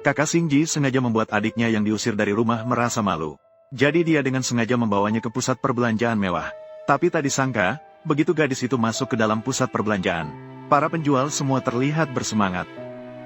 Kakak Xingji sengaja membuat adiknya yang diusir dari rumah merasa malu. Jadi dia dengan sengaja membawanya ke pusat perbelanjaan mewah. Tapi tak disangka, begitu gadis itu masuk ke dalam pusat perbelanjaan, para penjual semua terlihat bersemangat.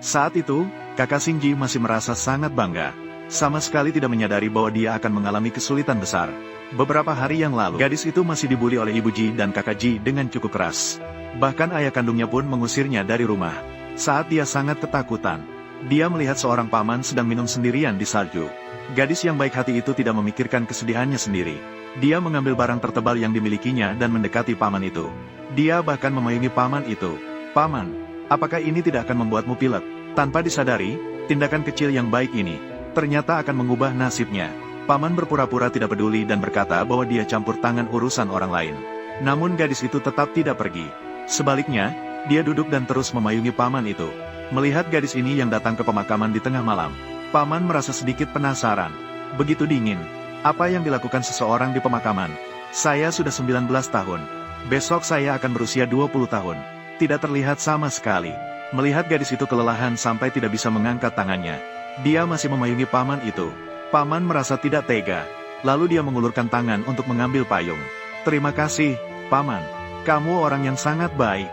Saat itu, kakak Xingji masih merasa sangat bangga. Sama sekali tidak menyadari bahwa dia akan mengalami kesulitan besar. Beberapa hari yang lalu, gadis itu masih dibuli oleh ibu Ji dan kakak Ji dengan cukup keras. Bahkan ayah kandungnya pun mengusirnya dari rumah. Saat dia sangat ketakutan, dia melihat seorang paman sedang minum sendirian di salju. Gadis yang baik hati itu tidak memikirkan kesedihannya sendiri. Dia mengambil barang tertebal yang dimilikinya dan mendekati paman itu. Dia bahkan memayungi paman itu. "Paman, apakah ini tidak akan membuatmu pilek?" Tanpa disadari, tindakan kecil yang baik ini ternyata akan mengubah nasibnya. Paman berpura-pura tidak peduli dan berkata bahwa dia campur tangan urusan orang lain. Namun gadis itu tetap tidak pergi. Sebaliknya, dia duduk dan terus memayungi paman itu. Melihat gadis ini yang datang ke pemakaman di tengah malam, paman merasa sedikit penasaran. Begitu dingin, apa yang dilakukan seseorang di pemakaman? Saya sudah 19 tahun. Besok saya akan berusia 20 tahun. Tidak terlihat sama sekali. Melihat gadis itu kelelahan sampai tidak bisa mengangkat tangannya. Dia masih memayungi paman itu. Paman merasa tidak tega. Lalu dia mengulurkan tangan untuk mengambil payung. "Terima kasih, paman. Kamu orang yang sangat baik."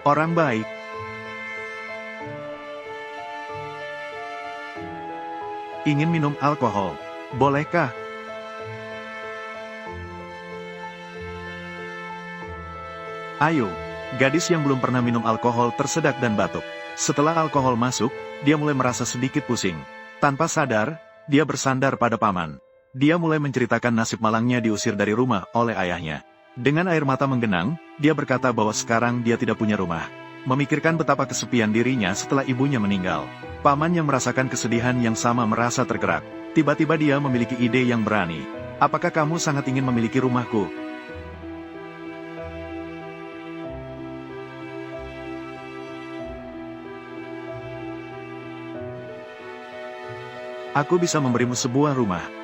Orang baik. Ingin minum alkohol? Bolehkah? Ayo. Gadis yang belum pernah minum alkohol tersedak dan batuk. Setelah alkohol masuk, dia mulai merasa sedikit pusing. Tanpa sadar, dia bersandar pada paman. Dia mulai menceritakan nasib malangnya diusir dari rumah oleh ayahnya. Dengan air mata menggenang, dia berkata bahwa sekarang dia tidak punya rumah. Memikirkan betapa kesepian dirinya setelah ibunya meninggal. Paman yang merasakan kesedihan yang sama merasa tergerak. Tiba-tiba dia memiliki ide yang berani. "Apakah kamu sangat ingin memiliki rumahku?" "Aku bisa memberimu sebuah rumah."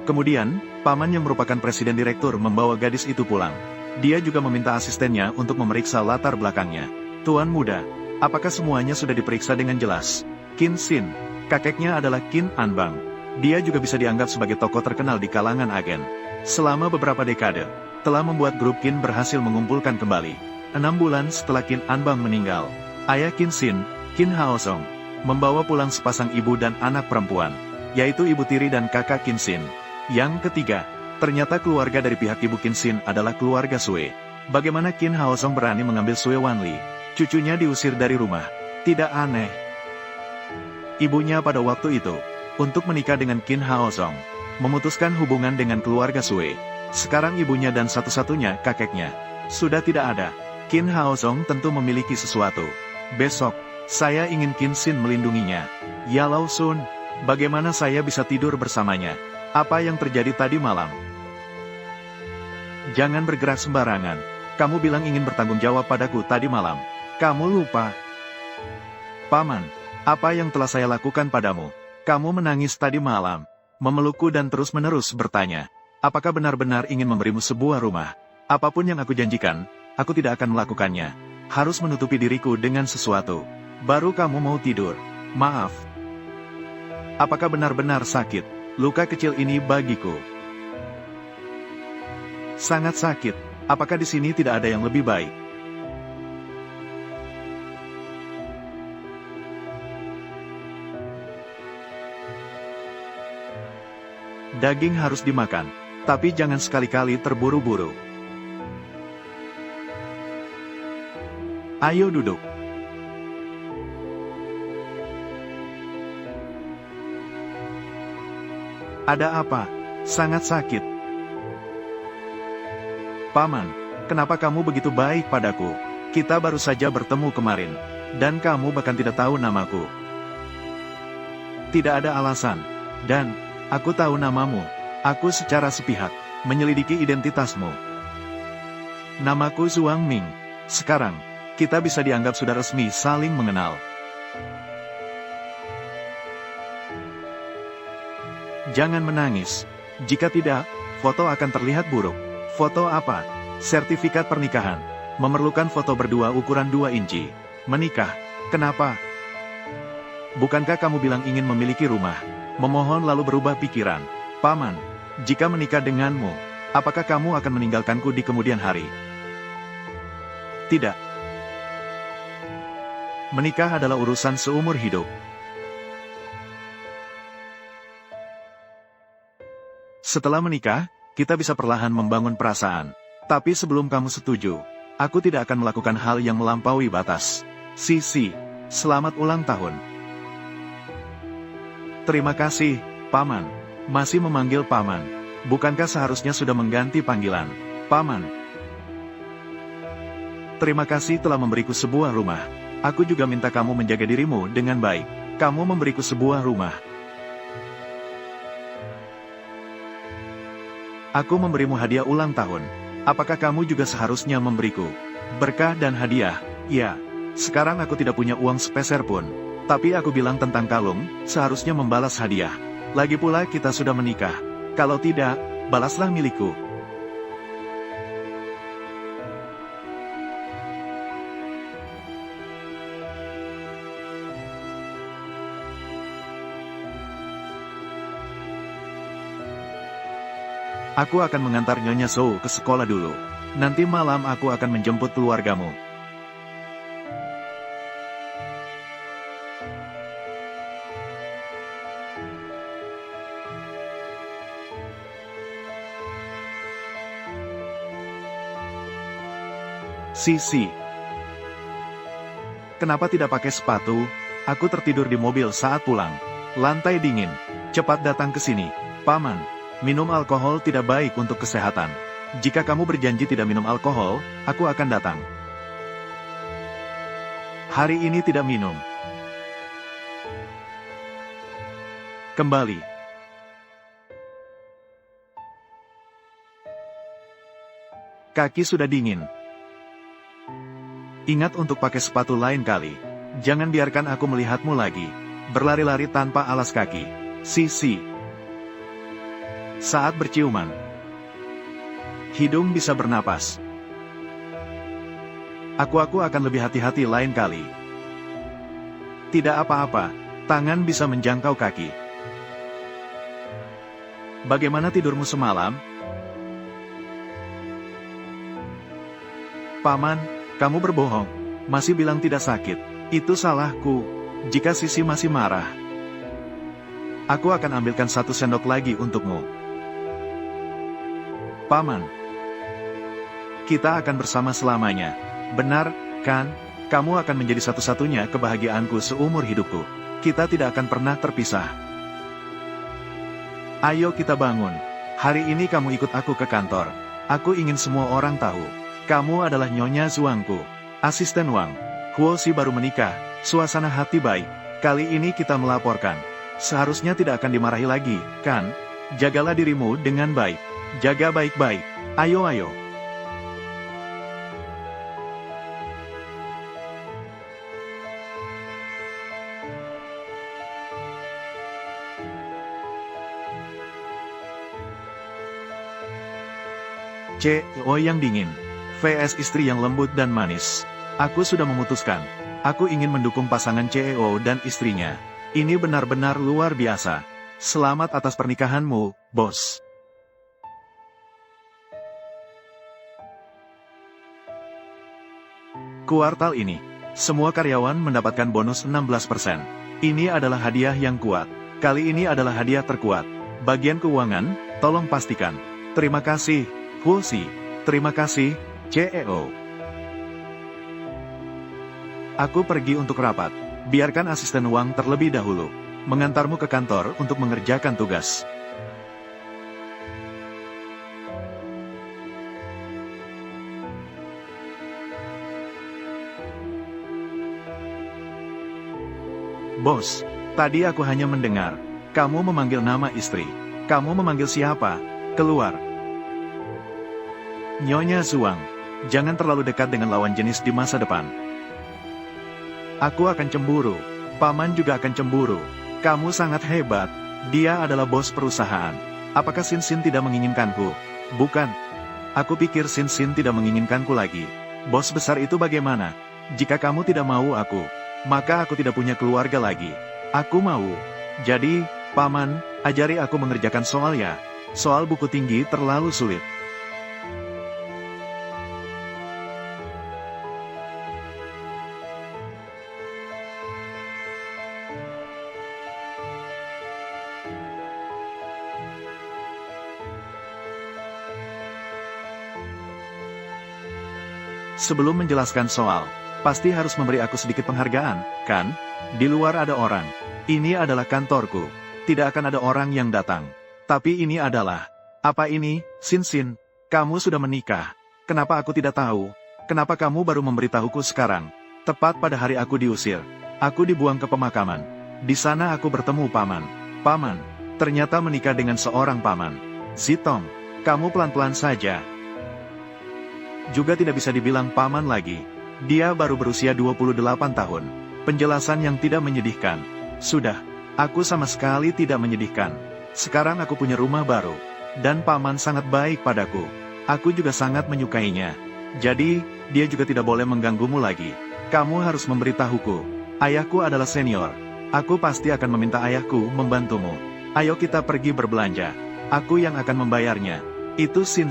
Kemudian, paman yang merupakan presiden direktur membawa gadis itu pulang. Dia juga meminta asistennya untuk memeriksa latar belakangnya. "Tuan muda, apakah semuanya sudah diperiksa dengan jelas?" Qin Xin, kakeknya adalah Qin Anbang. Dia juga bisa dianggap sebagai tokoh terkenal di kalangan agen. Selama beberapa dekade, telah membuat grup Qin berhasil mengumpulkan kembali. 6 bulan setelah Qin Anbang meninggal, ayah Qin Xin, Qin Haosong, membawa pulang sepasang ibu dan anak perempuan, yaitu ibu tiri dan kakak Qin Xin. Yang ketiga, ternyata keluarga dari pihak ibu Qin Xin adalah keluarga Sue. Bagaimana Qin Haosong berani mengambil Sue Wanli? Cucunya diusir dari rumah. Tidak aneh. Ibunya pada waktu itu, untuk menikah dengan Qin Haosong, memutuskan hubungan dengan keluarga Sue. Sekarang ibunya dan satu-satunya kakeknya sudah tidak ada. Qin Haosong tentu memiliki sesuatu. Besok, saya ingin Qin Xin melindunginya. Ya Lao Sun, bagaimana saya bisa tidur bersamanya? Apa yang terjadi tadi malam? Jangan bergerak sembarangan. Kamu bilang ingin bertanggung jawab padaku tadi malam. Kamu lupa. Paman, apa yang telah saya lakukan padamu? Kamu menangis tadi malam, memelukku dan terus-menerus bertanya, apakah benar-benar ingin memberimu sebuah rumah? Apapun yang aku janjikan, aku tidak akan melakukannya. Harus menutupi diriku dengan sesuatu. Baru kamu mau tidur. Maaf. Apakah benar-benar sakit? Luka kecil ini bagiku sangat sakit. Apakah di sini tidak ada yang lebih baik? Daging harus dimakan, tapi jangan sekali-kali terburu-buru. Ayo duduk. Ada apa? Sangat sakit. Paman, kenapa kamu begitu baik padaku? Kita baru saja bertemu kemarin, dan kamu bahkan tidak tahu namaku. Tidak ada alasan, dan aku tahu namamu. Aku secara sepihak menyelidiki identitasmu. Namaku Zhuang Ming. Sekarang, kita bisa dianggap sudah resmi saling mengenal. Jangan menangis. Jika tidak, foto akan terlihat buruk. Foto apa? Sertifikat pernikahan. Memerlukan foto berdua ukuran 2 inci. Menikah. Kenapa? Bukankah kamu bilang ingin memiliki rumah? Memohon lalu berubah pikiran. Paman, jika menikah denganmu, apakah kamu akan meninggalkanku di kemudian hari? Tidak. Menikah adalah urusan seumur hidup. Setelah menikah, kita bisa perlahan membangun perasaan. Tapi sebelum kamu setuju, aku tidak akan melakukan hal yang melampaui batas. Sisi, selamat ulang tahun. Terima kasih, Paman. Masih memanggil Paman. Bukankah seharusnya sudah mengganti panggilan? Paman. Terima kasih telah memberiku sebuah rumah. Aku juga minta kamu menjaga dirimu dengan baik. Kamu memberiku sebuah rumah. Aku memberimu hadiah ulang tahun. Apakah kamu juga seharusnya memberiku berkah dan hadiah? Ya, sekarang aku tidak punya uang sepeser pun. Tapi aku bilang tentang kalung, seharusnya membalas hadiah. Lagi pula kita sudah menikah. Kalau tidak, balaslah milikku. Aku akan mengantar Nyonya Zhou ke sekolah dulu. Nanti malam aku akan menjemput keluargamu. Sisi. Kenapa tidak pakai sepatu? Aku tertidur di mobil saat pulang. Lantai dingin. Cepat datang ke sini. Paman. Minum alkohol tidak baik untuk kesehatan. Jika kamu berjanji tidak minum alkohol, aku akan datang. Hari ini tidak minum. Kembali. Kaki sudah dingin. Ingat untuk pakai sepatu lain kali. Jangan biarkan aku melihatmu lagi. Berlari-lari tanpa alas kaki. Sisi. Saat berciuman, hidung bisa bernapas. Aku akan lebih hati-hati lain kali. Tidak apa-apa, tangan bisa menjangkau kaki. Bagaimana tidurmu semalam? Paman, kamu berbohong. Masih bilang tidak sakit. Itu salahku. Jika Sisi masih marah, aku akan ambilkan 1 sendok lagi untukmu. Paman, kita akan bersama selamanya. Benar, kan? Kamu akan menjadi satu-satunya kebahagiaanku seumur hidupku. Kita tidak akan pernah terpisah. Ayo kita bangun. Hari ini kamu ikut aku ke kantor. Aku ingin semua orang tahu. Kamu adalah Nyonya Zhuangku. Asisten Wang. Huoshi baru menikah. Suasana hati baik. Kali ini kita melaporkan. Seharusnya tidak akan dimarahi lagi, kan? Jagalah dirimu dengan baik. Jaga baik-baik. Ayo. CEO yang dingin. vs istri yang lembut dan manis. Aku sudah memutuskan. Aku ingin mendukung pasangan CEO dan istrinya. Ini benar-benar luar biasa. Selamat atas pernikahanmu, bos. Kuartal ini, semua karyawan mendapatkan bonus 16%. Ini adalah hadiah yang kuat. Kali ini adalah hadiah terkuat. Bagian keuangan, tolong pastikan. Terima kasih, Huoshi. Terima kasih, CEO. Aku pergi untuk rapat. Biarkan asisten Wang terlebih dahulu. Mengantarmu ke kantor untuk mengerjakan tugas. Bos, tadi aku hanya mendengar. Kamu memanggil nama istri. Kamu memanggil siapa? Keluar. Nyonya Zhuang, jangan terlalu dekat dengan lawan jenis di masa depan. Aku akan cemburu. Paman juga akan cemburu. Kamu sangat hebat. Dia adalah bos perusahaan. Apakah Xin Xin tidak menginginkanku? Bukan. Aku pikir Xin Xin tidak menginginkanku lagi. Bos besar itu bagaimana? Jika kamu tidak mau aku, maka aku tidak punya keluarga lagi. Aku mau. Jadi, Paman, ajari aku mengerjakan soal ya. Soal buku tinggi terlalu sulit. Sebelum menjelaskan soal, pasti harus memberi aku sedikit penghargaan, kan? Di luar ada orang. Ini adalah kantorku. Tidak akan ada orang yang datang. Tapi ini adalah... Apa ini, Sin? Kamu sudah menikah. Kenapa aku tidak tahu? Kenapa kamu baru memberitahuku sekarang? Tepat pada hari aku diusir. Aku dibuang ke pemakaman. Di sana aku bertemu Paman. Paman, ternyata menikah dengan seorang Paman. Zitong, kamu pelan-pelan saja. Juga tidak bisa dibilang Paman lagi. Dia baru berusia 28 tahun. Penjelasan yang tidak menyedihkan. Sudah, aku sama sekali tidak menyedihkan. Sekarang aku punya rumah baru. Dan Paman sangat baik padaku. Aku juga sangat menyukainya. Jadi, dia juga tidak boleh mengganggumu lagi. Kamu harus memberitahuku. Ayahku adalah senior. Aku pasti akan meminta ayahku membantumu. Ayo kita pergi berbelanja. Aku yang akan membayarnya. Itu Sin.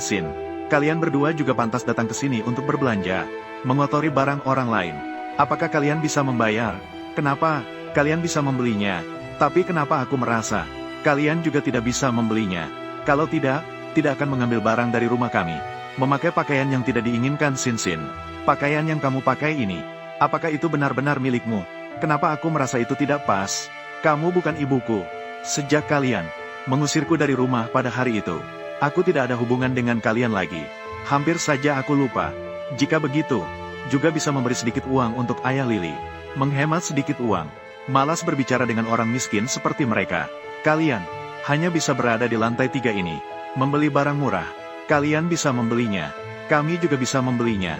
Kalian berdua juga pantas datang ke sini untuk berbelanja. Mengotori barang orang lain. Apakah kalian bisa membayar? Kenapa? Kalian bisa membelinya. Tapi kenapa aku merasa kalian juga tidak bisa membelinya? Kalau tidak akan mengambil barang dari rumah kami. Memakai pakaian yang tidak diinginkan Sin. Pakaian yang kamu pakai ini, apakah itu benar-benar milikmu? Kenapa aku merasa itu tidak pas? Kamu bukan ibuku. Sejak kalian mengusirku dari rumah pada hari itu, aku tidak ada hubungan dengan kalian lagi. Hampir saja aku lupa. Jika begitu, juga bisa memberi sedikit uang untuk ayah Lily. Menghemat sedikit uang. Malas berbicara dengan orang miskin seperti mereka. Kalian hanya bisa berada di lantai 3 ini. Membeli barang murah. Kalian bisa membelinya. Kami juga bisa membelinya.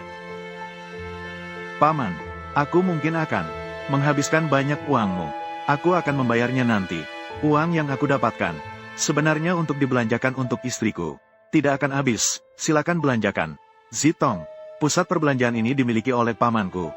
Paman, aku mungkin akan menghabiskan banyak uangmu. Aku akan membayarnya nanti. Uang yang aku dapatkan sebenarnya untuk dibelanjakan untuk istriku. Tidak akan habis, silakan belanjakan. Zitong, pusat perbelanjaan ini dimiliki oleh pamanku.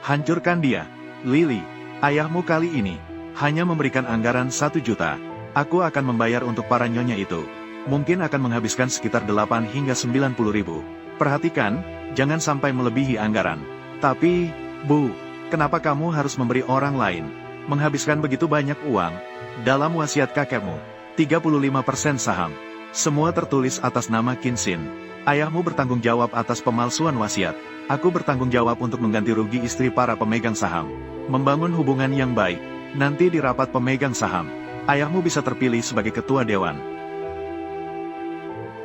Hancurkan dia. Lily, ayahmu kali ini hanya memberikan anggaran 1 juta. Aku akan membayar untuk para nyonya itu. Mungkin akan menghabiskan sekitar 8 hingga 90 ribu. Perhatikan, jangan sampai melebihi anggaran. Tapi, Bu, kenapa kamu harus memberi orang lain menghabiskan begitu banyak uang? Dalam wasiat kakekmu, 35% saham. Semua tertulis atas nama Sin. Ayahmu bertanggung jawab atas pemalsuan wasiat. Aku bertanggung jawab untuk mengganti rugi istri para pemegang saham. Membangun hubungan yang baik. Nanti di rapat pemegang saham, ayahmu bisa terpilih sebagai ketua dewan.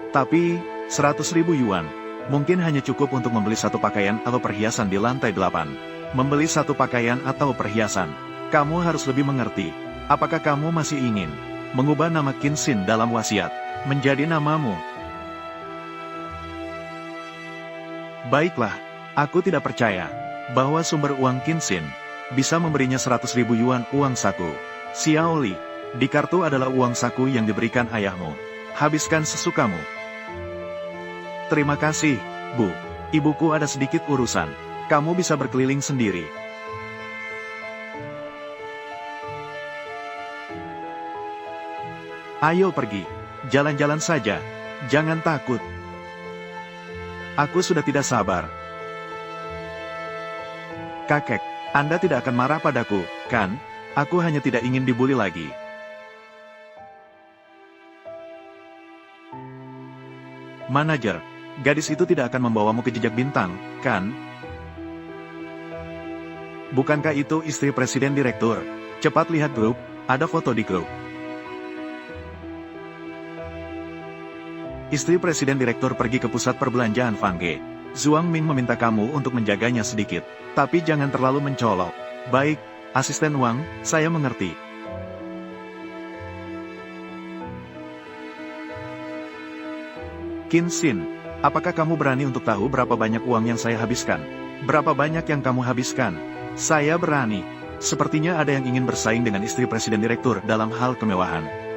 Tapi, 100 ribu yuan, mungkin hanya cukup untuk membeli satu pakaian atau perhiasan di lantai 8. Membeli satu pakaian atau perhiasan. Kamu harus lebih mengerti. Apakah kamu masih ingin mengubah nama Sin dalam wasiat menjadi namamu? Baiklah, aku tidak percaya bahwa sumber uang Sin bisa memberinya 100 ribu yuan uang saku. Xiaoli, di kartu adalah uang saku yang diberikan ayahmu. Habiskan sesukamu. Terima kasih, Bu. Ibuku ada sedikit urusan. Kamu bisa berkeliling sendiri. Ayo pergi. Jalan-jalan saja. Jangan takut. Aku sudah tidak sabar. Kakek, Anda tidak akan marah padaku, kan? Aku hanya tidak ingin dibully lagi. Manajer, gadis itu tidak akan membawamu ke jejak bintang, kan? Bukankah itu istri presiden direktur? Cepat lihat grup, ada foto di grup. Istri presiden direktur pergi ke pusat perbelanjaan Fangge. Zhuang Ming meminta kamu untuk menjaganya sedikit, tapi jangan terlalu mencolok. Baik, asisten Wang, saya mengerti. Sin, apakah kamu berani untuk tahu berapa banyak uang yang saya habiskan? Berapa banyak yang kamu habiskan? Saya berani. Sepertinya ada yang ingin bersaing dengan istri presiden direktur dalam hal kemewahan.